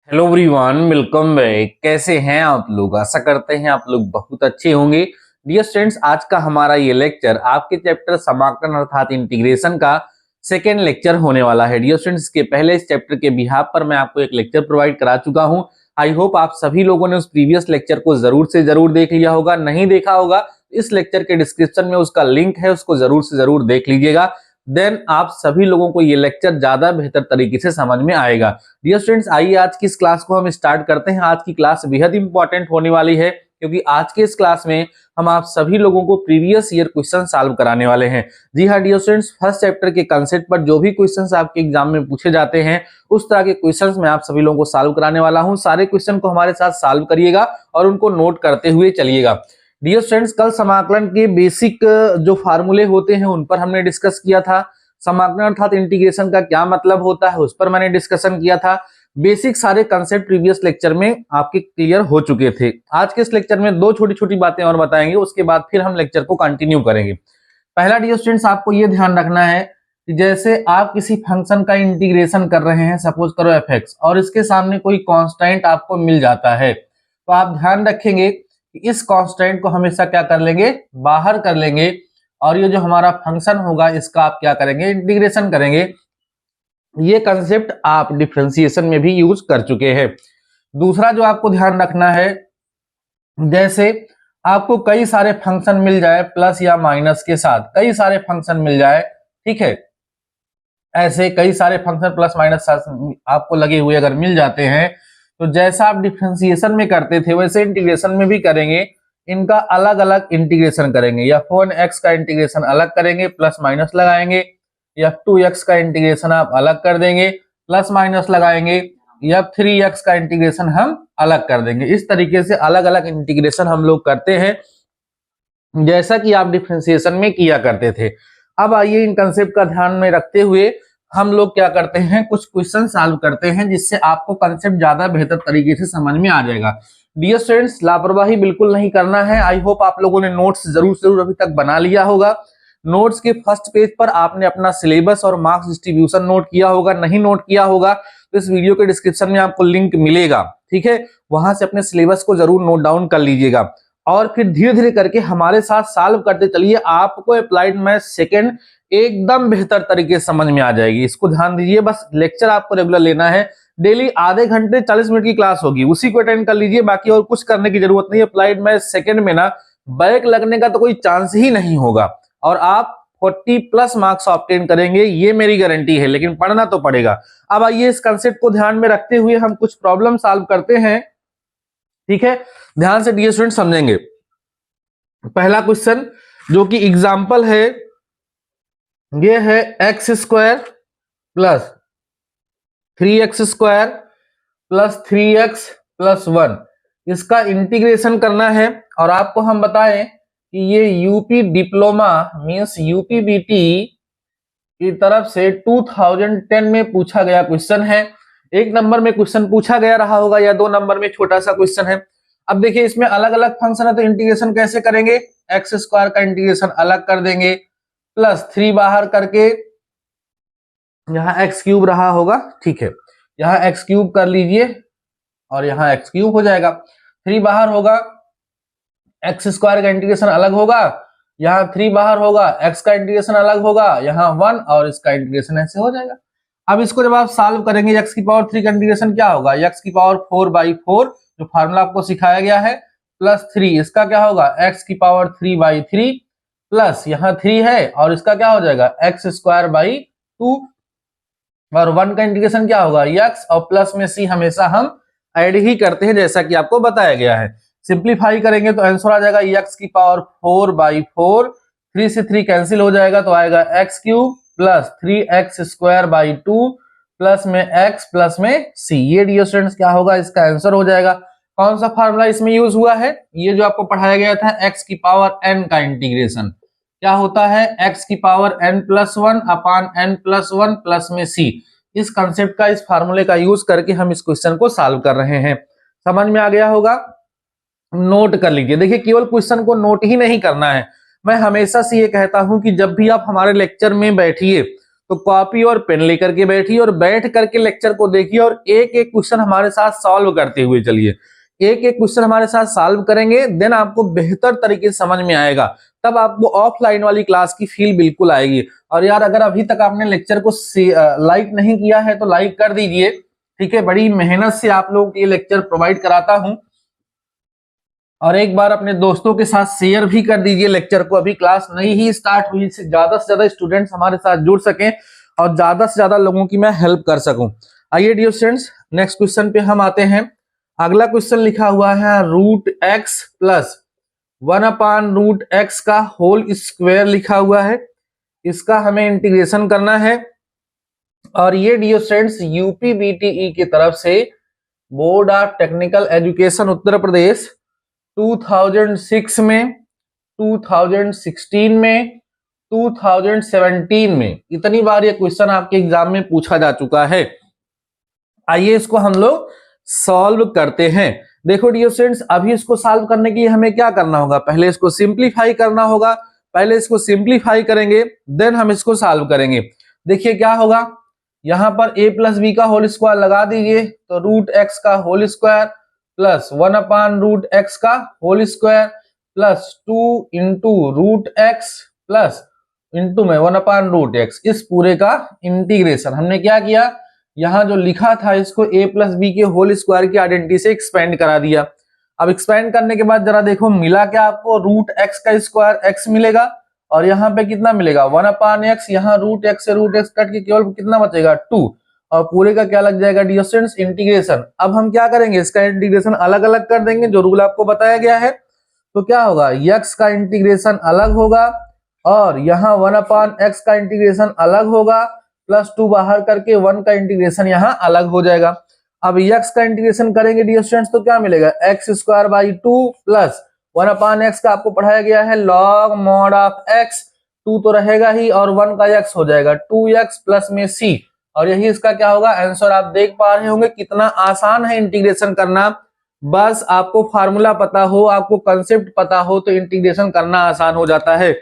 Hello everyone, welcome back. कैसे हैं आप लोग? आशा करते हैं आप लोग बहुत अच्छे होंगे। डियर स्टूडेंट्स, आज का हमारा ये लेक्चर आपके चैप्टर समाकलन अर्थात इंटीग्रेशन का सेकेंड लेक्चर होने वाला है। डियर स्टूडेंट्स, इसके पहले इस चैप्टर के बिहाफ पर मैं आपको एक लेक्चर प्रोवाइड करा चुका हूं। आई होप आप सभी लोगों ने उस प्रीवियस लेक्चर को जरूर से जरूर देख लिया होगा। नहीं देखा होगा, इस लेक्चर के डिस्क्रिप्शन में उसका लिंक है, उसको जरूर से जरूर देख लीजिएगा। देन आप सभी लोगों को ये लेक्चर ज्यादा बेहतर तरीके से समझ में आएगा। डियर स्टूडेंट्स, आइए आज की इस क्लास को हम स्टार्ट करते हैं। आज की क्लास बेहद इंपॉर्टेंट होने वाली है, क्योंकि आज के इस क्लास में हम आप सभी लोगों को प्रीवियस ईयर क्वेश्चन सॉल्व कराने वाले हैं। जी हाँ डियर स्टूडेंट्स, फर्स्ट चैप्टर के कंसेप्ट पर जो भी क्वेश्चंस आपके एग्जाम में पूछे जाते हैं उस तरह के क्वेश्चंस मैं आप सभी लोगों को सॉल्व कराने वाला हूं। सारे क्वेश्चन को हमारे साथ सॉल्व करिएगा और उनको नोट करते हुए चलिएगा। डियर स्टूडेंट्स, कल समाकलन के बेसिक जो फार्मूले होते हैं उन पर हमने डिस्कस किया था। समाकलन अर्थात इंटीग्रेशन का क्या मतलब होता है उस पर मैंने डिस्कशन किया था। बेसिक सारे कंसेप्ट प्रीवियस लेक्चर में आपके क्लियर हो चुके थे। आज के इस लेक्चर में दो छोटी छोटी बातें और बताएंगे, उसके बाद फिर हम लेक्चर को कंटिन्यू करेंगे। पहला डियर स्टूडेंट्स, आपको ये ध्यान रखना है कि जैसे आप किसी फंक्शन का इंटीग्रेशन कर रहे हैं, सपोज करो f(x), और इसके सामने कोई कांस्टेंट आपको मिल जाता है, तो आप ध्यान रखेंगे कि इस कांस्टेंट को हमेशा क्या कर लेंगे, बाहर कर लेंगे, और ये जो हमारा फंक्शन होगा इसका आप क्या करेंगे, इंटीग्रेशन करेंगे। ये कंसेप्ट आप डिफरेंशिएशन में भी यूज कर चुके हैं। दूसरा जो आपको ध्यान रखना है, जैसे आपको कई सारे फंक्शन मिल जाए प्लस या माइनस के साथ, कई सारे फंक्शन मिल जाए, ठीक है, ऐसे कई सारे फंक्शन प्लस माइनस आपको लगे हुए अगर मिल जाते हैं, तो जैसा आप डिफरेंशिएशन में करते थे वैसे इंटीग्रेशन में भी करेंगे। इनका अलग अलग इंटीग्रेशन करेंगे। f(1x) का इंटीग्रेशन अलग करेंगे, प्लस माइनस लगाएंगे। f(2x) का इंटीग्रेशन आप अलग कर देंगे, प्लस माइनस लगाएंगे। f(3x) का इंटीग्रेशन हम अलग कर देंगे। इस तरीके से अलग अलग इंटीग्रेशन हम लोग करते हैं, जैसा कि आप डिफरेंशिएशन में किया करते थे। अब आइए इन कंसेप्ट का ध्यान में रखते हुए हम लोग क्या करते हैं, कुछ क्वेश्चन सॉल्व करते हैं, जिससे आपको कंसेप्ट ज्यादा बेहतर तरीके से समझ में आ जाएगा। डियर स्टूडेंट्स, लापरवाही बिल्कुल नहीं करना है। आई होप आप लोगों ने नोट्स जरूर अभी तक बना लिया होगा। नोट्स के फर्स्ट पेज पर आपने अपना सिलेबस और मार्क्स डिस्ट्रीब्यूशन नोट किया होगा। नहीं नोट किया होगा तो इस वीडियो के डिस्क्रिप्शन में आपको लिंक मिलेगा, ठीक है, वहां से अपने सिलेबस को जरूर नोट डाउन कर लीजिएगा और फिर धीरे धीरे करके हमारे साथ सॉल्व करते चलिए। आपको अप्लाइड मैथ सेकंड एकदम बेहतर तरीके से समझ में आ जाएगी। इसको ध्यान दीजिए। बस लेक्चर आपको रेगुलर लेना है, डेली आधे घंटे 40 मिनट की क्लास होगी, उसी को अटेंड कर लीजिए। बाकी और कुछ करने की जरूरत नहीं है। अप्लाइड मैथ सेकंड में ना बैक लगने का तो कोई चांस ही नहीं होगा, और आप 40+ मार्क्स ऑब्टेन करेंगे, ये मेरी गारंटी है। लेकिन पढ़ना तो पड़ेगा। अब आइए इस कंसेप्ट को ध्यान में रखते हुए हम कुछ प्रॉब्लम सॉल्व करते हैं, ठीक है। ध्यान से डियर स्टूडेंट समझेंगे। पहला क्वेश्चन जो कि एग्जाम्पल है, ये है x² plus 3x² plus 3x plus 1, इसका इंटीग्रेशन करना है। और आपको हम बताएं कि ये यूपी डिप्लोमा मींस यूपीबीटी की तरफ से 2010 में पूछा गया क्वेश्चन है। 1 नंबर में क्वेश्चन पूछा गया रहा होगा या 2 नंबर में छोटा सा क्वेश्चन है। अब देखिए इसमें अलग अलग फंक्शन है, तो इंटीग्रेशन कैसे करेंगे, x² का इंटीग्रेशन अलग कर देंगे, प्लस 3 बाहर करके यहाँ x³ रहा होगा, ठीक है, यहाँ x³ कर लीजिए और यहाँ x³ हो जाएगा। 3 बाहर होगा, x² का इंटीग्रेशन अलग होगा, यहाँ 3 बाहर होगा, x का इंटीग्रेशन अलग होगा, यहाँ 1 और इसका इंटीग्रेशन ऐसे हो जाएगा। अब इसको जब आप सॉल्व करेंगे, x³ का इंटीग्रेशन क्या होगा, x⁴/4 जो फार्मूला आपको सिखाया गया है, प्लस 3, इसका क्या होगा x⁴/3 प्लस यहाँ 3 है और इसका क्या हो जाएगा x²/2, और 1 का इंटीग्रेशन क्या होगा x, और प्लस में c हमेशा हम ऐड ही करते हैं जैसा कि आपको बताया गया है। सिंप्लीफाई करेंगे तो आंसर आ जाएगा x⁴/4, 3 से 3 कैंसिल हो जाएगा तो आएगा x³ प्लस 3x²/2 प्लस में x प्लस में c। ये डियर स्टूडेंट्स क्या होगा, इसका आंसर हो जाएगा। कौन सा फार्मूला इसमें यूज हुआ है, ये जो आपको पढ़ाया गया था x⁴n का इंटीग्रेशन क्या होता है, x⁴n+1 अपान n+1 प्लस में c। इस कंसेप्ट का, इस फार्मूले का यूज करके हम इस क्वेश्चन को सॉल्व कर रहे हैं। समझ में आ गया होगा, नोट कर लीजिए। देखिए केवल क्वेश्चन को नोट ही नहीं करना है, मैं हमेशा से ये कहता हूं कि जब भी आप हमारे लेक्चर में बैठिए तो कॉपी और पेन लेकर के बैठिए और बैठ करके लेक्चर को देखिए और एक एक क्वेश्चन हमारे साथ सॉल्व करते हुए चलिए। एक एक क्वेश्चन हमारे साथ सॉल्व करेंगे, देन आपको बेहतर तरीके से समझ में आएगा, तब आपको ऑफलाइन वाली क्लास की फील बिल्कुल आएगी। और यार अगर अभी तक आपने लेक्चर को लाइक नहीं किया है तो लाइक कर दीजिए, ठीक है। बड़ी मेहनत से आप लोगों को ये लेक्चर प्रोवाइड कराता हूं, और एक बार अपने दोस्तों के साथ शेयर भी कर दीजिए लेक्चर को। अभी क्लास नई ही स्टार्ट हुई, से ज्यादा स्टूडेंट्स हमारे साथ जुड़ सकें और ज्यादा से ज्यादा लोगों की मैं हेल्प कर सकूं। आइए डियर स्टूडेंट्स, नेक्स्ट क्वेश्चन पे हम आते हैं। अगला क्वेश्चन लिखा हुआ है रूट एक्स प्लस 1/√x का होल स्क्वायर लिखा हुआ है। इसका हमें इंटीग्रेशन करना है, और ये डियर स्टूडेंट्स यूपी बीटीई की तरफ से board of technical education Uttar Pradesh 2006 में, 2016 में, 2017 में इतनी बार ये क्वेश्चन आपके एग्जाम में पूछा जा चुका है। आइए इसको हम लोग सॉल्व करते हैं। देखो डियर स्टूडेंट्स, अभी इसको सॉल्व करने के लिए हमें क्या करना होगा, पहले इसको सिंप्लीफाई करना होगा। पहले इसको सिंप्लीफाई करेंगे, देन हम इसको सॉल्व करेंगे। देखिए क्या होगा, यहां पर a प्लस बी का होल स्क्वायर लगा दीजिए, तो रूट एक्स का होल स्क्वायर प्लस 1/√x का whole square plus 2 into root x plus into में 1/√x, इस पूरे का इंटीग्रेशन। हमने क्या किया, यहां जो लिखा था इसको a प्लस बी के होल स्क्वायर की आइडेंटिटी से एक्सपेंड करा दिया। अब एक्सपेंड करने के बाद जरा देखो मिला क्या आपको, रूट एक्स का स्क्वायर x मिलेगा, और यहाँ पे कितना मिलेगा 1/x, यहाँ रूट एक्स से रूट एक्स कट के केवल कितना बचेगा 2, और पूरे का क्या लग जाएगा डियर स्टूडेंट्स इंटीग्रेशन। अब हम क्या करेंगे, इसका इंटीग्रेशन अलग अलग कर देंगे, जो रूल आपको बताया गया है। तो क्या होगा, x का इंटीग्रेशन अलग होगा, और यहाँ 1/x का इंटीग्रेशन अलग होगा, प्लस 2 बाहर करके 1 का इंटीग्रेशन यहाँ अलग हो जाएगा। अब x का इंटीग्रेशन करेंगे डियर स्टूडेंट्स तो क्या मिलेगा, x²/2 प्लस 1/x का आपको पढ़ाया गया है log mod ऑफ x, 2 तो रहेगा ही और 1 का x हो जाएगा 2x प्लस में c, और यही इसका क्या होगा आंसर। आप देख पा रहे होंगे कितना आसान है इंटीग्रेशन करना। बस आपको फार्मूला पता हो, आपको कंसेप्ट पता हो तो इंटीग्रेशन करना आसान हो जाता है।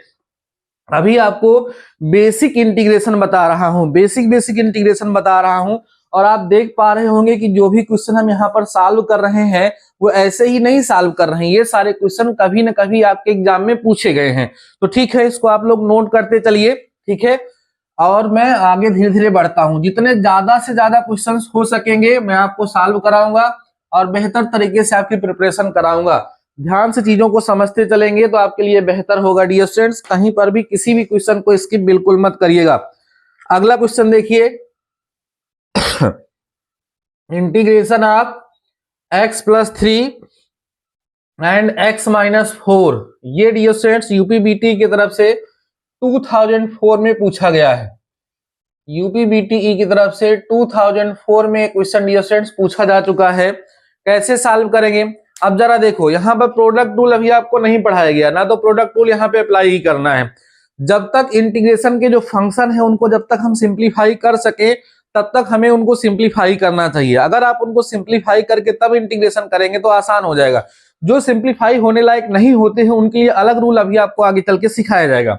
अभी आपको बेसिक इंटीग्रेशन बता रहा हूं, बेसिक इंटीग्रेशन बता रहा हूं, और आप देख पा रहे होंगे कि जो भी क्वेश्चन हम यहाँ पर सॉल्व कर रहे हैं वो ऐसे ही नहीं सॉल्व कर रहे हैं, ये सारे क्वेश्चन कभी न कभी आपके एग्जाम में पूछे गए हैं। तो ठीक है, इसको आप लोग नोट करते चलिए, ठीक है। और मैं आगे धीरे धीरे बढ़ता हूं, जितने ज्यादा से ज्यादा क्वेश्चन हो सकेंगे मैं आपको सॉल्व कराऊंगा और बेहतर तरीके से आपकी प्रिपरेशन कराऊंगा। ध्यान से चीजों को समझते चलेंगे तो आपके लिए बेहतर होगा डियर स्टूडेंट्स। कहीं पर भी किसी भी क्वेश्चन को स्किप बिल्कुल मत करिएगा। अगला क्वेश्चन देखिए, integration of x plus 3 and x minus 4, ये डियर स्टूडेंट्स यूपी बीटी की तरफ से 2004 में पूछा गया है। यूपी बीटीई की तरफ से 2004 में क्वेश्चन डियर स्टूडेंट्स पूछा जा चुका है। कैसे सॉल्व करेंगे, अब जरा देखो यहाँ पर प्रोडक्ट टूल अभी आपको नहीं पढ़ाया गया ना, तो प्रोडक्ट टूल यहाँ पे अप्लाई ही करना है। जब तक इंटीग्रेशन के जो फंक्शन है उनको जब तक हम सिंप्लीफाई कर सके तब तक हमें उनको सिंप्लीफाई करना चाहिए। अगर आप उनको सिंप्लीफाई करके तब इंटीग्रेशन करेंगे तो आसान हो जाएगा। जो सिंप्लीफाई होने लायक नहीं होते हैं उनके लिए अलग रूल अभी आपको आगे चल के सिखाया जाएगा।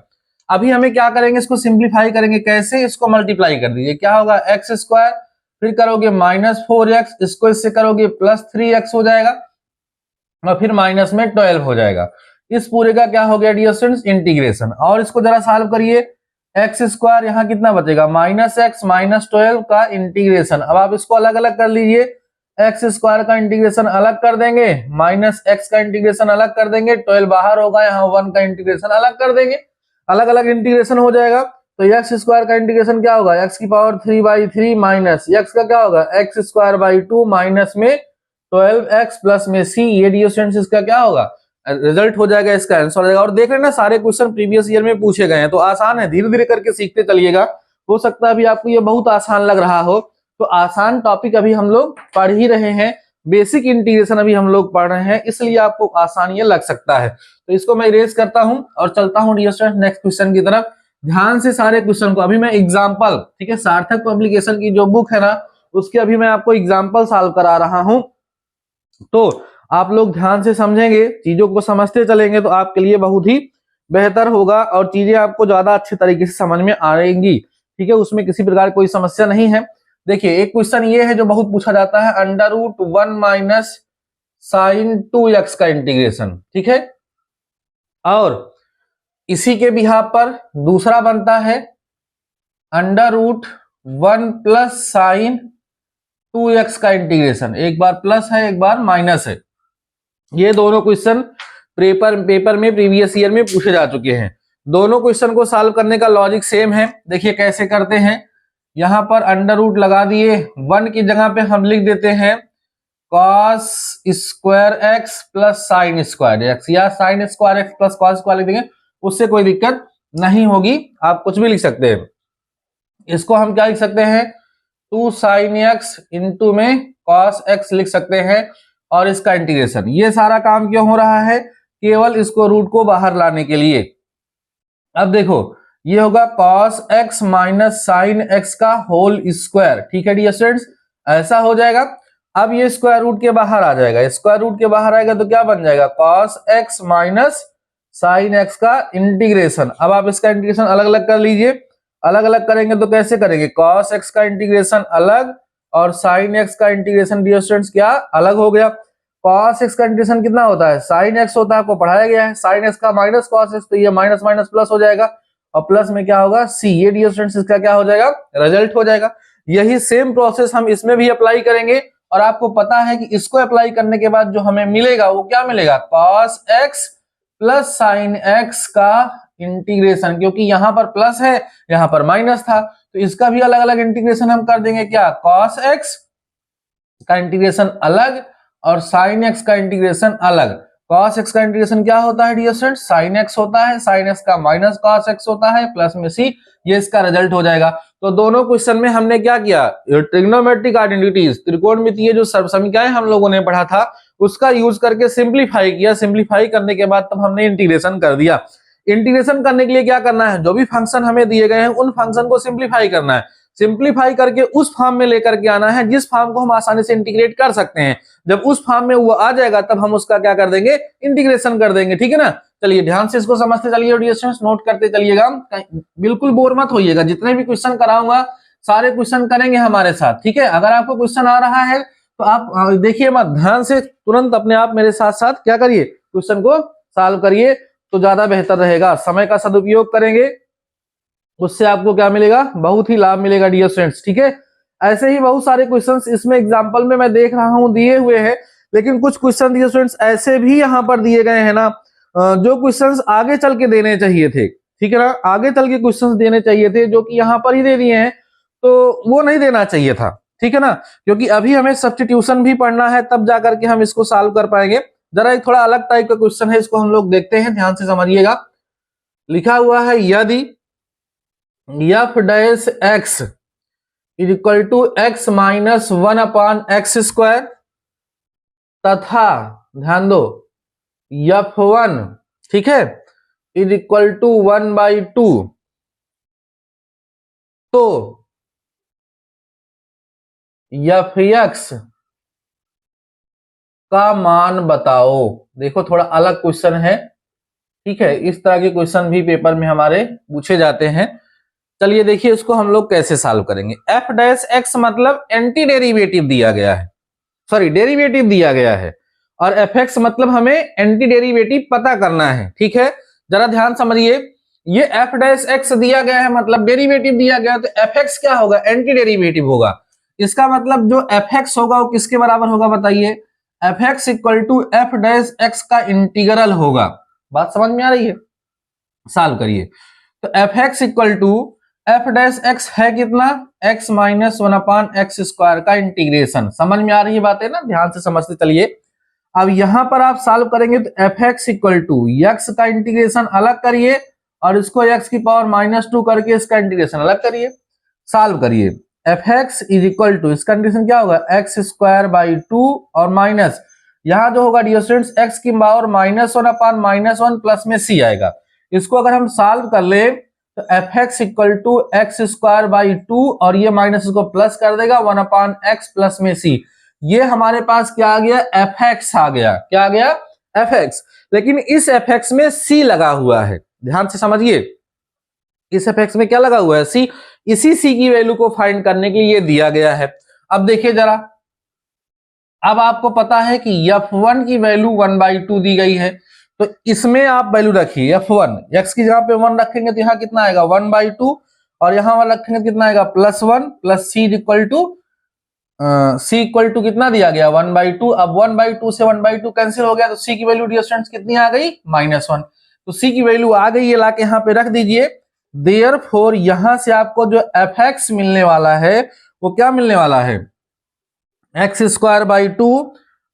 अभी हमें क्या करेंगे, इसको सिंप्लीफाई करेंगे। कैसे, इसको मल्टीप्लाई कर दीजिए, क्या होगा x², फिर करोगे -4x, इसको इससे करोगे +3x हो जाएगा, और फिर माइनस में 12 हो जाएगा। इस पूरे का क्या हो गया डियर स्टूडेंट्स इंटीग्रेशन। और इसको जरा सॉल्व करिए, x² यहाँ कितना बचेगा -x -12 का इंटीग्रेशन। अब आप इसको अलग अलग कर लीजिए, x² का इंटीग्रेशन अलग कर देंगे, -x का इंटीग्रेशन अलग कर देंगे, 12 बाहर होगा, यहाँ 1 का इंटीग्रेशन अलग कर देंगे, अलग अलग इंटीग्रेशन हो जाएगा। तो x² का इंटीग्रेशन क्या होगा, x⁻³ माइनस x का क्या होगा x²/2 माइनस में 12x प्लस में c, ये डियर स्टूडेंट्स इसका क्या होगा रिजल्ट हो जाएगा, इसका आंसर हो जाएगा। और देख रहे हैं ना सारे क्वेश्चन प्रीवियस ईयर में पूछे गए हैं, तो आसान है, धीरे धीरे करके सीखते चलिएगा। हो सकता है अभी आपको ये बहुत आसान लग रहा हो, तो आसान टॉपिक अभी हम लोग पढ़ ही रहे हैं, बेसिक इंटीग्रेशन अभी हम लोग पढ़ रहे हैं, इसलिए आपको आसान ये लग सकता है। तो इसको मैं इरेज करता हूं और चलता हूं डियर स्टूडेंट नेक्स्ट क्वेश्चन की तरफ। ध्यान से सारे क्वेश्चन को, अभी मैं एग्जाम्पल, ठीक है, सार्थक पब्लिकेशन की जो बुक है ना उसके अभी मैं आपको एग्जाम्पल सॉल्व करा रहा हूं, तो आप लोग ध्यान से समझेंगे, चीजों को समझते चलेंगे तो आपके लिए बहुत ही बेहतर होगा और चीजें आपको ज्यादा अच्छे तरीके से समझ में आएंगी, ठीक है, उसमें किसी प्रकार कोई समस्या नहीं है। देखिए एक क्वेश्चन ये है जो बहुत पूछा जाता है, under root 1 minus sign 2x का इंटीग्रेशन, ठीक है। और इसी के बिहाफ पर दूसरा बनता है under root 1 plus sign 2x का इंटीग्रेशन, एक बार प्लस है एक बार माइनस है। ये दोनों क्वेश्चन पेपर में प्रीवियस ईयर में पूछे जा चुके हैं। दोनों क्वेश्चन को सॉल्व करने का लॉजिक सेम है। देखिए कैसे करते हैं, यहां पर अंडर रूट लगा दिए, 1 की जगह पे हम लिख देते हैं cos square X plus sine square X, या sine square X plus cos square लिख देंगे, उससे कोई दिक्कत नहीं होगी, आप कुछ भी लिख सकते हैं। इसको हम क्या लिख सकते हैं, 2 साइन एक्स इंटू में कॉस एक्स लिख सकते हैं, और इसका इंटीग्रेशन। ये सारा काम क्यों हो रहा है, केवल इसको रूट को बाहर लाने के लिए। अब देखो ये होगा cos x minus sine x का होल स्क्वायर, ठीक है डियर स्टूडेंट्स, ऐसा हो जाएगा। अब ये स्क्वायर रूट के बाहर आ जाएगा, स्क्वायर रूट के बाहर आएगा तो क्या बन जाएगा, cos x minus sine x का इंटीग्रेशन। अब आप इसका इंटीग्रेशन अलग अलग कर लीजिए, अलग अलग करेंगे तो कैसे करेंगे, cos x का इंटीग्रेशन अलग और साइन एक्स का इंटीग्रेशन डियर स्टूडेंट्स क्या अलग हो गया। cos x का इंटीग्रेशन कितना होता है, साइन एक्स होता है, आपको पढ़ाया गया है, साइन एक्स का माइनस cos x, तो ये माइनस माइनस प्लस हो जाएगा, और प्लस में क्या होगा c, ये डियर स्टूडेंट्स इसका क्या हो जाएगा, रिजल्ट हो जाएगा। यही सेम प्रोसेस हम इसमें भी अप्लाई करेंगे, और आपको पता है कि इसको अप्लाई करने के बाद जो हमें मिलेगा वो क्या मिलेगा, cos x plus sine x का इंटीग्रेशन, क्योंकि यहाँ पर प्लस है यहाँ पर माइनस था, तो इसका भी अलग अलग इंटीग्रेशन हम कर देंगे, क्या cos x का इंटीग्रेशन अलग और साइन एक्स का इंटीग्रेशन अलग। cos x का इंटीग्रेशन क्या होता है डियर स्टूडेंट्स, साइन एक्स होता है, साइन एक्स का माइनस cos x होता है, प्लस में c, ये इसका रिजल्ट हो जाएगा। तो दोनों क्वेश्चन में हमने क्या किया, ट्रिग्नोमेट्रिक आइडेंटिटीज, त्रिकोणमितीय जो समीकरण हम लोगों ने पढ़ा था उसका यूज करके सिंप्लीफाई किया। सिंप्लीफाई करने के बाद तब हमने इंटीग्रेशन कर दिया। इंटीग्रेशन करने के लिए क्या करना है, जो भी फंक्शन हमें दिए गए हैं उन फंक्शन को सिंप्लीफाई करना है, सिंप्लीफाई करके उस फॉर्म में लेकर के आना है जिस फॉर्म को हम आसानी से इंटीग्रेट कर सकते हैं। जब उस फॉर्म में वो आ जाएगा तब हम उसका क्या कर देंगे, इंटीग्रेशन कर देंगे, ठीक है ना। चलिए ध्यान से इसको समझते चलिए डियर स्टूडेंट्स, नोट करते चलिएगा, बिल्कुल बोर मत होइएगा, जितने भी क्वेश्चन कराऊंगा सारे क्वेश्चन करेंगे हमारे साथ, ठीक है। अगर आपको क्वेश्चन आ रहा है तो आप देखिए मत, ध्यान से तुरंत अपने आप मेरे साथ साथ क्या करिए, क्वेश्चन को सॉल्व करिए, तो ज्यादा बेहतर रहेगा। समय का सदुपयोग करेंगे, उससे आपको क्या मिलेगा, बहुत ही लाभ मिलेगा डियर स्टूडेंट्स, ठीक है। ऐसे ही बहुत सारे क्वेश्चंस इसमें एग्जांपल में मैं देख रहा हूं दिए हुए हैं, लेकिन कुछ क्वेश्चन डियर स्टूडेंट्स ऐसे भी यहाँ पर दिए गए हैं ना, जो क्वेश्चंस आगे चल के देने चाहिए थे, ठीक है ना, आगे चल के क्वेश्चंस देने चाहिए थे, जो कि यहाँ पर ही दे दिए हैं, तो वो नहीं देना चाहिए था, ठीक है ना, क्योंकि अभी हमें सब्स्टिट्यूशन भी पढ़ना है, तब जाकर के हम इसको सॉल्व कर पाएंगे। जरा एक थोड़ा अलग टाइप का क्वेश्चन है, इसको हम लोग देखते हैं, ध्यान से समझिएगा। लिखा हुआ है यदि f dash x is equal to x minus 1 upon x square, तथा ध्यान दो f1 ठीक है इज इक्वल टू 1/2, तो fx का मान बताओ। देखो थोड़ा अलग क्वेश्चन है, ठीक है, इस तरह के क्वेश्चन भी पेपर में हमारे पूछे जाते हैं। चलिए देखिए इसको हम लोग कैसे सॉल्व करेंगे। f डैश x मतलब एंटी डेरिवेटिव दिया गया है, सॉरी डेरिवेटिव दिया गया है, और fx मतलब हमें एंटी डेरिवेटिव पता करना है, ठीक है। जरा ध्यान समझिए, ये f डैश x दिया गया है मतलब डेरिवेटिव दिया गया है, तो fx क्या होगा, एंटी डेरिवेटिव होगा। इसका मतलब जो fx होगा वो किसके बराबर होगा बताइए, fx equal to f dash x का इंटीग्रल होगा। बात समझ में आ रही है, सॉल्व करिए। तो fx equal to f dash x है कितना, x minus 1 upon x square का इंटीग्रेशन। समझ में आ रही है बातें ना, ध्यान से समझते चलिए। अब यहां पर आप सॉल्व करेंगे तो fx इक्वल टू x का इंटीग्रेशन अलग करिए, और इसको x की पावर -2 करके इसका इंटीग्रेशन अलग करिए, सॉल्व करिए। fx इज इक्वल टू, इसका इंटीग्रेशन क्या होगा, x स्क्वायर बाई 2 और माइनस, यहां जो होगा डियर स्टूडेंट्स x की पावर -1 अपॉन -1 प्लस में c आएगा। इसको अगर हम सॉल्व कर ले तो fx equal to x square by 2, और ये माइनस इसको प्लस कर देगा 1 अपॉन एक्स प्लस में c। ये हमारे पास क्या आ गया, fx आ गया, क्या आ गया, fx। लेकिन इस fx में c लगा हुआ है, ध्यान से समझिए, इस fx में क्या लगा हुआ है, c, इसी सी की वैल्यू को फाइंड करने के लिए दिया गया है। अब देखिए जरा, अब आपको पता है कि f1 की वैल्यू 1/2 दी गई है, तो इसमें आप वैल्यू रखिए f1, x की जगह पे 1 रखेंगे तो यहाँ कितना आएगा 1/2, और यहाँ वाला रखेंगे कितना आएगा +1 प्लस c इक्वल टू कितना दिया गया 1/2। अब 1/2 से 1/2 कैंसिल हो गया, तो c की वैल्यू डियर स्टूडेंट्स कितनी आ गई -1। तो c की वैल्यू आ गई है, लाके यहाँ पे रख दीजिए। देयरफॉर यहाँ से आपको जो fx मिलने वाला है वो क्या मिलने वाला है, x² 2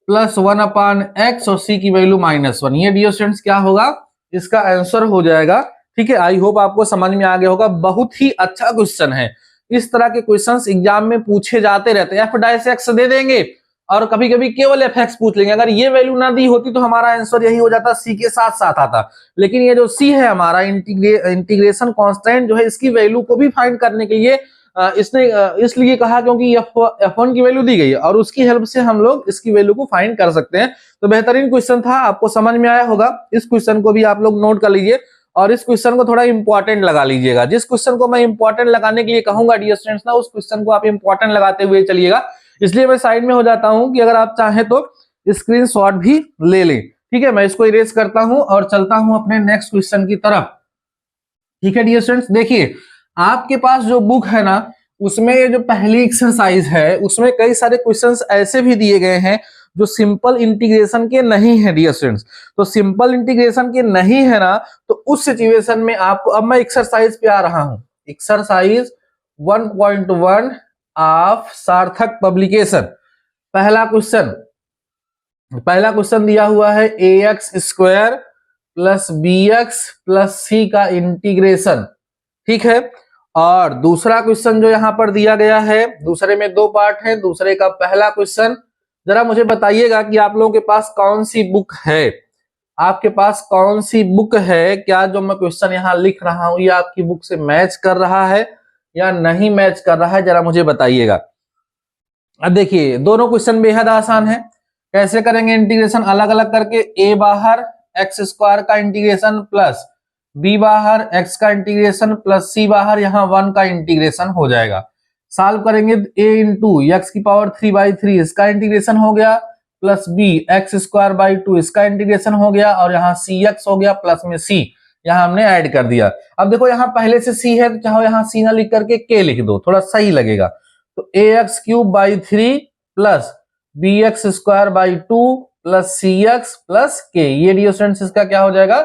प्लस 1/x और c की वैल्यू -1। ये डियर स्टूडेंट्स क्या होगा, इसका आंसर हो जाएगा। ठीक है, आई होप आपको समझ में आ गया होगा। बहुत ही अच्छा क्वेश्चन है, इस तरह के क्वेश्चंस एग्जाम में पूछे जाते रहते हैं। f' दे देंगे और कभी कभी केवल fx पूछ लेंगे। अगर ये वैल्यू ना दी होती तो हमारा आंसर यही हो जाता, c के साथ साथ आता। लेकिन ये जो c है हमारा इंटीग्रेशन कांस्टेंट जो है, इसकी वैल्यू को भी फाइंड करने के लिए इसने इसलिए कहा क्योंकि f1 की वैल्यू दी गई है और उसकी हेल्प से हम लोग इसकी वैल्यू को फाइंड कर सकते हैं। तो बेहतरीन क्वेश्चन था, आपको समझ में आया होगा। इस क्वेश्चन को भी आप लोग नोट कर लीजिए और इस क्वेश्चन को थोड़ा इंपॉर्टेंट लगा लीजिएगा। जिस क्वेश्चन को मैं इंपॉर्टेंट लगाने के लिए कहूंगा डियर स्टूडेंट्स ना, उस क्वेश्चन को आप इंपॉर्टेंट लगाते हुए चलिएगा। इसलिए मैं साइड में हो जाता हूं कि अगर आप चाहें तो स्क्रीनशॉट भी ले लें। ठीक है, मैं इसको इरेज करता हूं और चलता हूं अपने नेक्स्ट क्वेश्चन की तरफ। ठीक है डियर स्टूडेंट्स, देखिए आपके पास जो बुक है ना, उसमें ये जो पहली एक्सरसाइज है उसमें कई सारे क्वेश्चंस ऐसे भी दिए गए हैं जो सिंपल इंटीग्रेशन के नहीं है डियर स्टूडेंट्स। तो सिंपल इंटीग्रेशन के नहीं है ना, तो उस सिचुएशन में आपको, अब मैं एक्सरसाइज पे आ रहा हूं, एक्सरसाइज 1.1 ऑफ सार्थक पब्लिकेशन। पहला क्वेश्चन दिया हुआ है ax² plus bx plus c का इंटीग्रेशन। ठीक है, और दूसरा क्वेश्चन जो यहां पर दिया गया है, दूसरे में 2 पार्ट है। दूसरे का पहला क्वेश्चन, जरा मुझे बताइएगा कि आप लोगों के पास कौन सी बुक है, आपके पास कौन सी बुक है। क्या जो मैं क्वेश्चन यहां लिख रहा हूं ये आपकी बुक से मैच कर रहा है या नहीं मैच कर रहा है, जरा मुझे बताइएगा। अब देखिए दोनों क्वेश्चन बेहद आसान है। कैसे करेंगे इंटीग्रेशन, अलग अलग करके, a बाहर x² का इंटीग्रेशन प्लस b बाहर x का इंटीग्रेशन प्लस c बाहर यहाँ 1 का इंटीग्रेशन हो जाएगा। सॉल्व करेंगे a इंटू x³ इसका इंटीग्रेशन हो गया, प्लस b x² 2 इसका इंटीग्रेशन हो गया, और यहाँ cx हो गया, प्लस में c यहाँ हमने ऐड कर दिया। अब देखो यहाँ पहले से c है तो चाहो यहाँ c ना लिख करके k लिख दो, थोड़ा सही लगेगा। तो ax³ plus bx² 2 plus cx plus k, ये डियर स्टूडेंट्स इसका क्या हो जाएगा,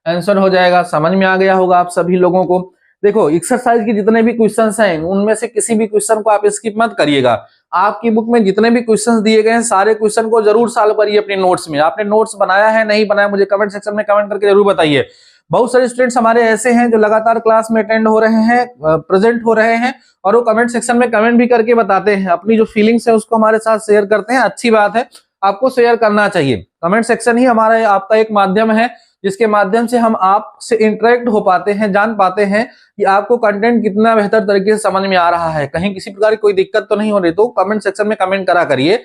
आंसर हो जाएगा। समझ में आ गया होगा आप सभी लोगों को। देखो एक्सरसाइज के जितने भी क्वेश्चंस हैं उनमें से किसी भी क्वेश्चन को आप स्किप मत करिएगा। आपकी बुक में जितने भी क्वेश्चंस दिए गए हैं सारे क्वेश्चन को जरूर सॉल्व करिए अपने नोट्स में। आपने नोट्स बनाया है नहीं बनाया, मुझे कमेंट सेक्शन में कमेंट करके जरूर बताइए। बहुत सारे स्टूडेंट्स हमारे ऐसे हैं जो लगातार क्लास में अटेंड हो रहे हैं, प्रेजेंट हो रहे हैं, और वो कमेंट सेक्शन में कमेंट भी करके बताते हैं, अपनी जो फीलिंग्स है उसको हमारे साथ शेयर करते हैं। अच्छी बात है, आपको शेयर करना चाहिए। कमेंट सेक्शन ही हमारा आपका एक माध्यम है जिसके माध्यम से हम आपसे इंटरेक्ट हो पाते हैं, जान पाते हैं कि आपको कंटेंट कितना बेहतर तरीके से समझ में आ रहा है, कहीं किसी प्रकार की कोई दिक्कत तो नहीं हो रही। तो कमेंट सेक्शन में कमेंट करा करिए,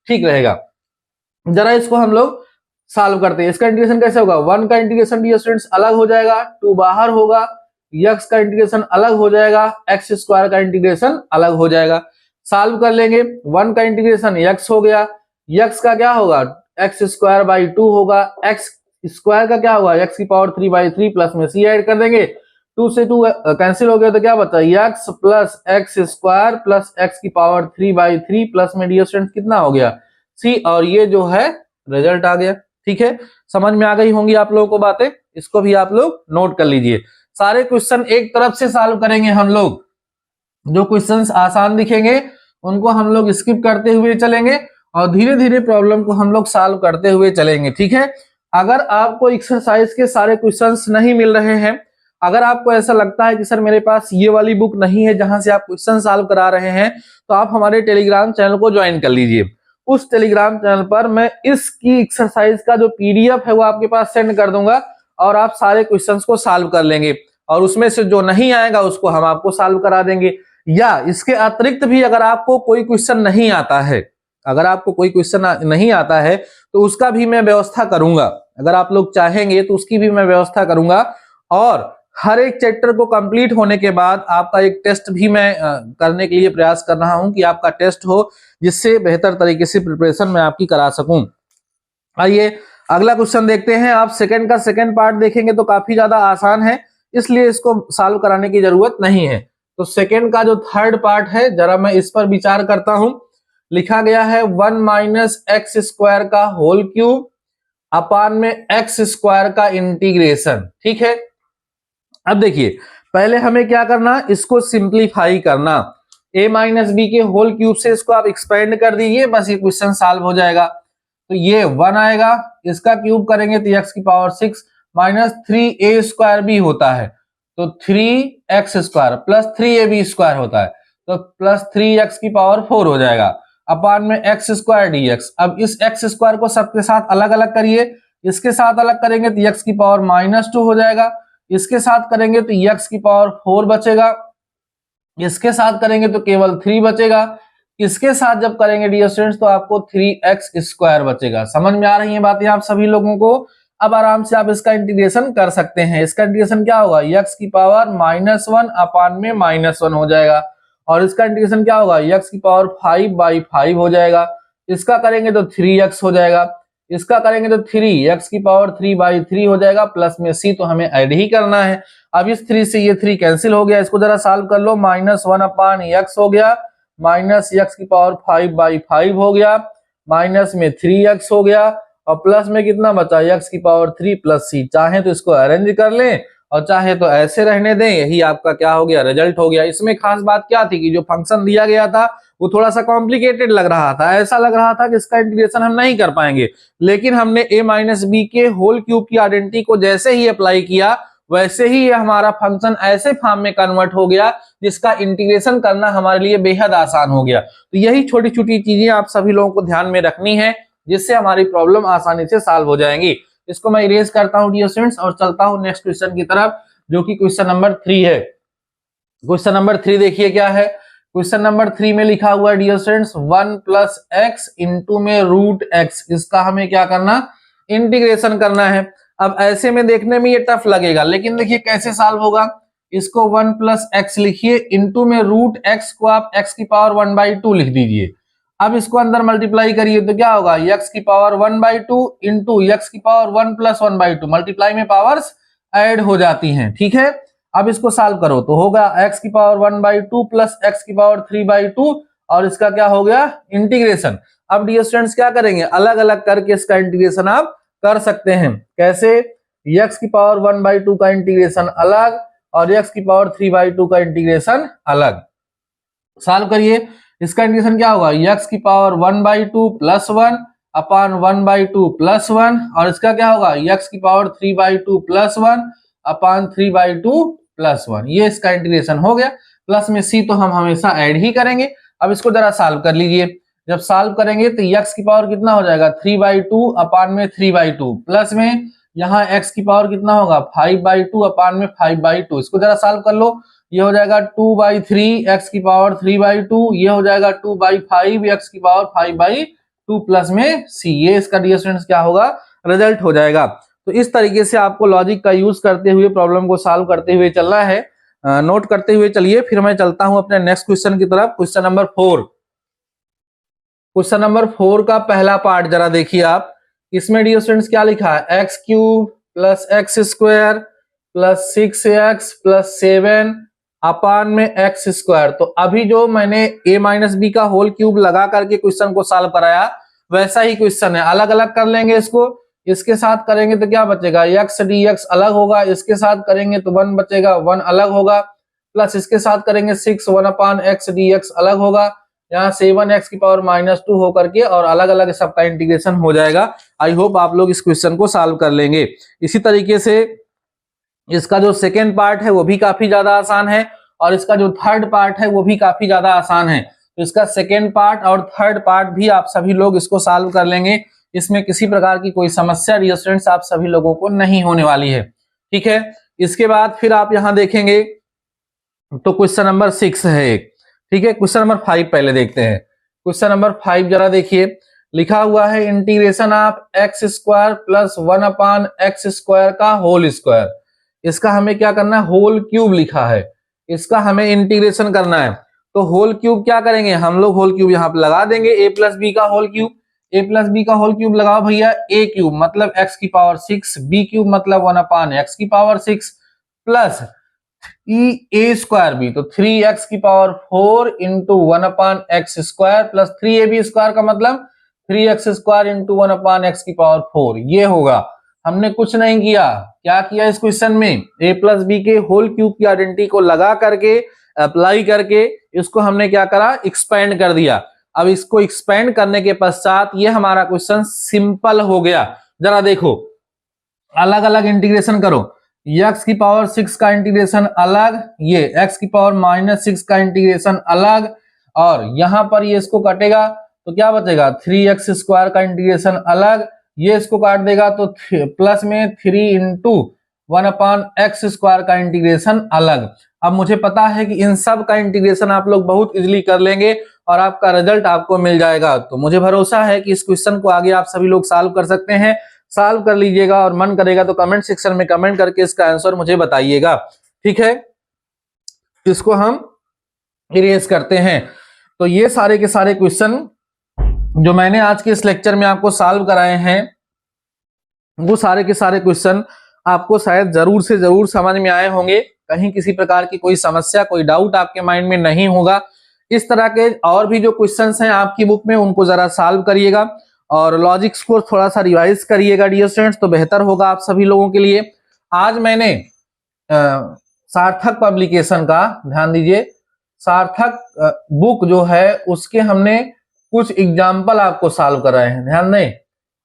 ठीक रहेगा। जरा इसको हम लोग सॉल्व करते हैं। इसका इंटीग्रेशन कैसे होगा, 1 का इंटीग्रेशन डियर स्टूडेंट्स अलग हो जाएगा, 2 बाहर होगा, x का इंटीग्रेशन अलग हो जाएगा, x² का इंटीग्रेशन अलग हो जाएगा। सॉल्व कर लेंगे, 1 का इंटीग्रेशन x हो गया, x का क्या होगा x² 2 होगा, x स्क्वायर का क्या होगा x³ प्लस में c ऐड कर देंगे, 2 से 2 कैंसिल हो गया तो क्या बचा x plus x² plus x³ plus में डियर स्टूडेंट्स कितना हो गया c, और ये जो है रिजल्ट आ गया। ठीक है, समझ में आ गई होंगी आप लोगों को बातें, इसको भी आप लोग नोट कर लीजिए। सारे क्वेश्चन एक तरफ से सॉल्व करेंगे हम लोग, जो क्वेश्चंस आसान दिखेंगे उनको हम लोग स्किप करते हुए चलेंगे और धीरे धीरे प्रॉब्लम को हम लोग सॉल्व करते हुए चलेंगे। ठीक है, अगर आपको एक्सरसाइज के सारे क्वेश्चंस नहीं मिल रहे हैं, अगर आपको ऐसा लगता है कि सर मेरे पास ये वाली बुक नहीं है जहां से आप क्वेश्चन सॉल्व करा रहे हैं, तो आप हमारे टेलीग्राम चैनल को ज्वाइन कर लीजिए। उस टेलीग्राम चैनल पर मैं इसकी एक्सरसाइज का जो पीडीएफ है वो आपके पास सेंड कर दूंगा और आप सारे क्वेश्चंस को सॉल्व कर लेंगे, और उसमें से जो नहीं आएगा उसको हम आपको सॉल्व करा देंगे। या इसके अतिरिक्त भी अगर आपको कोई क्वेश्चन नहीं आता है, अगर आपको कोई क्वेश्चन नहीं आता है तो उसका भी मैं व्यवस्था करूंगा, अगर आप लोग चाहेंगे तो उसकी भी मैं व्यवस्था करूंगा। और हर एक चैप्टर को कंप्लीट होने के बाद आपका एक टेस्ट भी मैं करने के लिए प्रयास कर रहा हूं कि आपका टेस्ट हो, जिससे बेहतर तरीके से प्रिपरेशन मैं आपकी करा सकूं। आइए अगला क्वेश्चन देखते हैं। आप सेकंड का सेकंड पार्ट देखेंगे तो काफी ज्यादा आसान है, इसलिए इसको सॉल्व कराने की जरूरत नहीं है। तो सेकंड का जो थर्ड पार्ट है, जरा मैं इस पर विचार करता हूं। लिखा गया है 1 माइनस एक्स स्क्वायर का होल क्यूब अपान में एक्स स्क्वायर का इंटीग्रेशन। ठीक है, अब देखिए पहले हमें क्या करना, इसको सिंप्लीफाई करना। a माइनस बी के होल क्यूब से इसको आप एक्सपेंड कर दीजिए, बस ये क्वेश्चन सॉल्व हो जाएगा। तो ये 1 आएगा, इसका क्यूब करेंगे तो x की पावर 6 माइनस 3a स्क्वायर भी होता है, तो 3x square plus 3ab square होता है, तो प्लस 3x की पावर 4 हो जाएगा अपान में x स्क्वायर dx। अब इस x स्क्वायर को सबके साथ अलग अलग करिए, इसके साथ अलग करेंगे तो x की पावर -2 हो जाएगा, इसके साथ करेंगे तो x की पावर 4 बचेगा, इसके साथ करेंगे तो केवल 3 बचेगा, इसके साथ जब करेंगे डियर स्टूडेंट्स तो आपको 3x स्क्वायर बचेगा। समझ में आ रही है बातें आप सभी लोगों को? अब आराम से आप इसका इंटीग्रेशन कर सकते हैं। इसका इंटीग्रेशन क्या होगा, x की पावर -1 अपान में -1 हो जाएगा, और इसका इंटीग्रेशन क्या होगा, x की पावर 5/5 हो जाएगा। इसका करेंगे तो 3x हो जाएगा, इसका करेंगे तो 3x की पावर 3/3 हो जाएगा, प्लस में c तो हमें ऐड ही करना है। अब इस 3 से ये 3 कैंसिल हो गया, इसको जरा सॉल्व कर लो। -1 अपान x हो गया, माइनस x की पावर 5/5 हो गया, माइनस में 3x हो गया, और प्लस में कितना बचा, x की पावर 3 प्लस c। चाहे तो इसको अरेंज कर लें और चाहे तो ऐसे रहने दें, यही आपका क्या हो गया, रिजल्ट हो गया। इसमें खास बात क्या थी कि जो फंक्शन दिया गया था वो थोड़ा सा कॉम्प्लिकेटेड लग रहा था, ऐसा लग रहा था कि इसका इंटीग्रेशन हम नहीं कर पाएंगे, लेकिन हमने a माइनस बी के होल क्यूब की आइडेंटिटी को जैसे ही अप्लाई किया वैसे ही ये हमारा फंक्शन ऐसे फॉर्म में कन्वर्ट हो गया जिसका इंटीग्रेशन करना हमारे लिए बेहद आसान हो गया। तो यही छोटी छोटी चीजें आप सभी लोगों को ध्यान में रखनी है, जिससे हमारी प्रॉब्लम आसानी से सॉल्व हो जाएंगी। इसको मैं इरेज करता हूं डियर स्टूडेंट्स और चलता हूं नेक्स्ट क्वेश्चन की तरफ, जो कि क्वेश्चन नंबर 3 है। क्वेश्चन नंबर 3 देखिए क्या है। क्वेश्चन नंबर 3 में लिखा हुआ है dear students 1 plus x into में रूट एक्स, इसका हमें क्या करना, इंटीग्रेशन करना है। अब ऐसे में देखने में ये टफ लगेगा, लेकिन देखिए कैसे सॉल्व होगा। इसको 1 प्लस एक्स लिखिए, इंटू में रूट एक्स को आप x की पावर 1/2 लिख दीजिए। अब इसको अंदर मल्टीप्लाई करिए तो क्या होगा, x की पावर 1/2 इंटू x की पावर 1 प्लस 1/2, मल्टीप्लाई में पावर्स ऐड हो जाती हैं। ठीक है, अब इसको सॉल्व करो तो होगा x की पावर 1/2 प्लस x की पावर 3/2, और इसका क्या हो गया, इंटीग्रेशन। अब डियर स्टूडेंट्स क्या करेंगे, अलग अलग करके इसका इंटीग्रेशन आप कर सकते हैं। कैसे, x की पावर 1/2 का इंटीग्रेशन अलग और x की पावर 3/2 का इंटीग्रेशन अलग। सॉल्व करिए, इसका इंटीग्रेशन क्या होगा, x की पावर 1/2 प्लस 1 अपान 1/2 प्लस 1, और इसका क्या होगा, x की पावर 3/2 प्लस 1 अपान 3/2 प्लस 1। ये इसका इंटीग्रेशन हो गया। प्लस में c तो हम हमेशा ऐड ही करेंगे। अब इसको जरा सॉल्व कर लीजिए, जब सॉल्व करेंगे तो x की पावर कितना हो जाएगा, 3/2 अपान में 3/2, प्लस में यहाँ x की पावर कितना होगा, 5/2 अपान में 5/2। इसको जरा सॉल्व कर लो, ये हो जाएगा 2/3 x की पावर 3/2, ये हो जाएगा 2/5 x की पावर 5/2 प्लस में c। ये इसका डियर स्टूडेंट्स क्या होगा, रिजल्ट हो जाएगा। तो इस तरीके से आपको लॉजिक का यूज करते हुए प्रॉब्लम को सॉल्व करते हुए चलना है। नोट करते हुए चलिए, फिर मैं चलता हूं अपने नेक्स्ट क्वेश्चन की तरफ। Question number 4। क्वेश्चन नंबर 4 का पहला पार्ट जरा देखिए आप। इसमें डियर स्टूडेंट्स क्या लिखा है, x cube plus x square plus 6x plus 7 अपान में एक्स स्क्वायर। तो अभी जो मैंने a माइनस बी का होल क्यूब लगा करके क्वेश्चन को सॉल्व कराया वैसा ही क्वेश्चन है, अलग अलग कर लेंगे इसको। इसके साथ करेंगे तो क्या बचेगा, x dx अलग होगा, इसके साथ करेंगे तो 1 बचेगा, 1 अलग होगा, प्लस इसके साथ करेंगे 6 1 अपान x dx अलग होगा, यहाँ 7x की पावर -2 होकर के और अलग अलग सबका इंटीग्रेशन हो जाएगा। आई होप आप लोग इस क्वेश्चन को सॉल्व कर लेंगे। इसी तरीके से इसका जो सेकेंड पार्ट है वो भी काफी ज्यादा आसान है, और इसका जो थर्ड पार्ट है वो भी काफी ज्यादा आसान है। तो इसका सेकेंड पार्ट और थर्ड पार्ट भी आप सभी लोग इसको सॉल्व कर लेंगे, इसमें किसी प्रकार की कोई समस्या डियर स्टूडेंट्स आप सभी लोगों को नहीं होने वाली है। ठीक है, इसके बाद फिर आप यहाँ देखेंगे तो क्वेश्चन नंबर 6 है एक। ठीक है, क्वेश्चन नंबर 5 पहले देखते हैं। क्वेश्चन नंबर 5 जरा देखिए, लिखा हुआ है integration of x square plus 1 upon x square का होल स्क्वायर। इसका हमें क्या करना है, होल क्यूब लिखा है, इसका हमें इंटीग्रेशन करना है। तो होल क्यूब क्या करेंगे हम लोग, होल क्यूब यहाँ पे लगा देंगे, ए प्लस बी का होल क्यूब, ए प्लस बी का होल क्यूब लगाओ भैया, ए क्यूब मतलब एक्स की पावर 6, बी क्यूब मतलब 1/x की पावर 6 प्लस ए स्क्वायर बी, तो 3x की power 4 into 1/x square plus 3ab square का मतलब 3x स्क्वायर इंटू 1/x की पावर 4, ये होगा। हमने कुछ नहीं किया, क्या किया इस क्वेश्चन में, a प्लस बी के होल क्यूब की आइडेंटिटी को लगा करके अप्लाई करके इसको हमने क्या करा, एक्सपेंड कर दिया। अब इसको एक्सपेंड करने के पश्चात ये हमारा क्वेश्चन सिंपल हो गया। जरा देखो, अलग अलग इंटीग्रेशन करो, x की पावर 6 का इंटीग्रेशन अलग, ये x की पावर -6 का इंटीग्रेशन अलग, और यहां पर ये इसको कटेगा तो क्या बचेगा, 3x स्क्वायर का इंटीग्रेशन अलग, ये इसको काट देगा तो प्लस में 3 इंटू 1/x स्क्वायर का इंटीग्रेशन अलग। अब मुझे पता है कि इन सब का इंटीग्रेशन आप लोग बहुत इजीली कर लेंगे और आपका रिजल्ट आपको मिल जाएगा। तो मुझे भरोसा है कि इस क्वेश्चन को आगे आप सभी लोग सॉल्व कर सकते हैं। सॉल्व कर लीजिएगा और मन करेगा तो कमेंट सेक्शन में कमेंट करके इसका आंसर मुझे बताइएगा, ठीक है। इसको हम इरेज करते हैं। तो ये सारे के सारे क्वेश्चन जो मैंने आज के इस लेक्चर में आपको सॉल्व कराए हैं, वो सारे के सारे क्वेश्चन आपको शायद जरूर से जरूर समझ में आए होंगे। कहीं किसी प्रकार की कोई समस्या, कोई डाउट आपके माइंड में नहीं होगा। इस तरह के और भी जो क्वेश्चंस हैं आपकी बुक में, उनको जरा सॉल्व करिएगा और लॉजिक्स को थोड़ा सा रिवाइज करिएगा डियर स्टूडेंट्स, तो बेहतर होगा आप सभी लोगों के लिए। आज मैंने सार्थक पब्लिकेशन का, ध्यान दीजिए, सार्थक बुक जो है उसके हमने कुछ एग्जाम्पल आपको सॉल्व कराए हैं, ध्यान दें,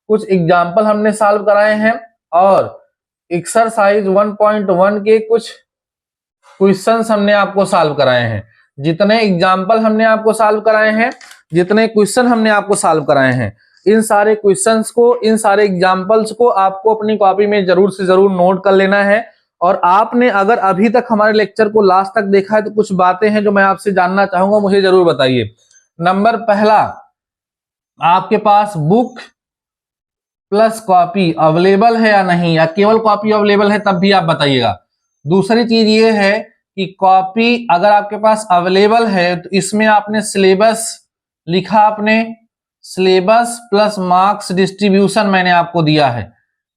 कुछ एग्जाम्पल हमने सॉल्व कराए हैं और एक्सरसाइज 1.1 के कुछ क्वेश्चंस हमने आपको सॉल्व कराए हैं। जितने एग्जाम्पल हमने आपको सॉल्व कराए हैं, जितने क्वेश्चन हमने आपको सॉल्व कराए हैं, इन सारे क्वेश्चंस को, इन सारे एग्जाम्पल्स को आपको अपनी कॉपी में जरूर से जरूर नोट कर लेना है। और आपने अगर अभी तक हमारे लेक्चर को लास्ट तक देखा है तो कुछ बातें हैं जो मैं आपसे जानना चाहूंगा, मुझे जरूर बताइए। नंबर पहला, आपके पास बुक प्लस कॉपी अवेलेबल है या नहीं, या केवल कॉपी अवेलेबल है तब भी आप बताइएगा। दूसरी चीज ये है कि कॉपी अगर आपके पास अवेलेबल है तो इसमें आपने सिलेबस लिखा, आपने सिलेबस प्लस मार्क्स डिस्ट्रीब्यूशन मैंने आपको दिया है,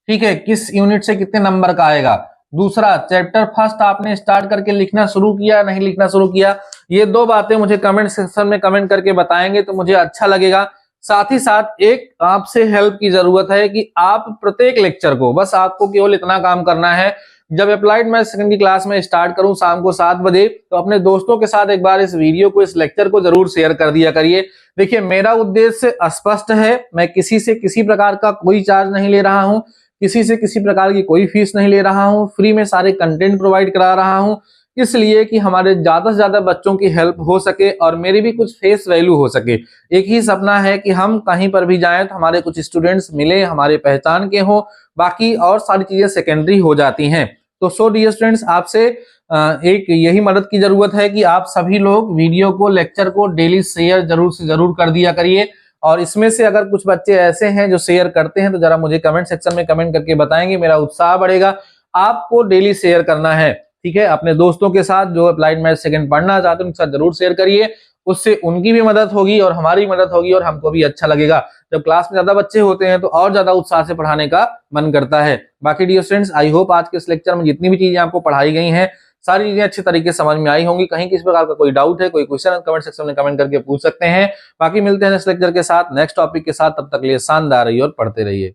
ठीक है, किस यूनिट से कितने नंबर का आएगा। दूसरा, चैप्टर फर्स्ट आपने स्टार्ट करके लिखना शुरू किया, नहीं लिखना शुरू किया, ये दो बातें मुझे कमेंट सेक्शन में कमेंट करके बताएंगे तो मुझे अच्छा लगेगा। साथ ही साथ एक आपसे हेल्प की जरूरत है कि आप प्रत्येक लेक्चर को, बस आपको केवल इतना काम करना है, जब अप्लाइड मैथ्स सेकंड की क्लास में स्टार्ट करूं शाम को 7 बजे, तो अपने दोस्तों के साथ एक बार इस वीडियो को, इस लेक्चर को जरूर शेयर कर दिया करिए। देखिए, मेरा उद्देश्य स्पष्ट है, मैं किसी से किसी प्रकार का कोई चार्ज नहीं ले रहा हूं, किसी से किसी प्रकार की कोई फीस नहीं ले रहा हूं, फ्री में सारे कंटेंट प्रोवाइड करा रहा हूं, इसलिए कि हमारे ज्यादा से ज्यादा बच्चों की हेल्प हो सके और मेरी भी कुछ फेस वैल्यू हो सके। एक ही सपना है कि हम कहीं पर भी जाएं तो हमारे कुछ स्टूडेंट्स मिले, हमारे पहचान के हो, बाकी और सारी चीजें सेकेंडरी हो जाती हैं। तो सो डियर स्टूडेंट्स, आपसे एक यही मदद की जरूरत है कि आप सभी लोग वीडियो को, लेक्चर को डेली शेयर जरूर से जरूर कर दिया करिए। और इसमें से अगर कुछ बच्चे ऐसे हैं जो शेयर करते हैं तो जरा मुझे कमेंट सेक्शन में कमेंट करके बताएंगे, मेरा उत्साह बढ़ेगा। आपको डेली शेयर करना है, ठीक है, अपने दोस्तों के साथ जो अप्लाइड मैथ्स सेकंड पढ़ना चाहते हैं उनके साथ जरूर शेयर करिए, उससे उनकी भी मदद होगी और हमारी मदद होगी और हमको भी अच्छा लगेगा। जब क्लास में ज्यादा बच्चे होते हैं तो और ज्यादा उत्साह से पढ़ाने का मन करता है। बाकी डियर स्टूडेंट्स, आई होप आज के इस लेक्चर में जितनी भी चीजें आपको पढ़ाई गई हैं सारी चीजें अच्छी तरीके से समझ में आई होंगी। कहीं किसी प्रकार का कोई डाउट है, कोई क्वेश्चन है, कमेंट सेक्शन में कमेंट करके पूछ सकते हैं। बाकी मिलते हैं नेक्स्ट लेक्चर के साथ, नेक्स्ट टॉपिक के साथ, तब तक के लिए शानदार रहिए और पढ़ते रहिए।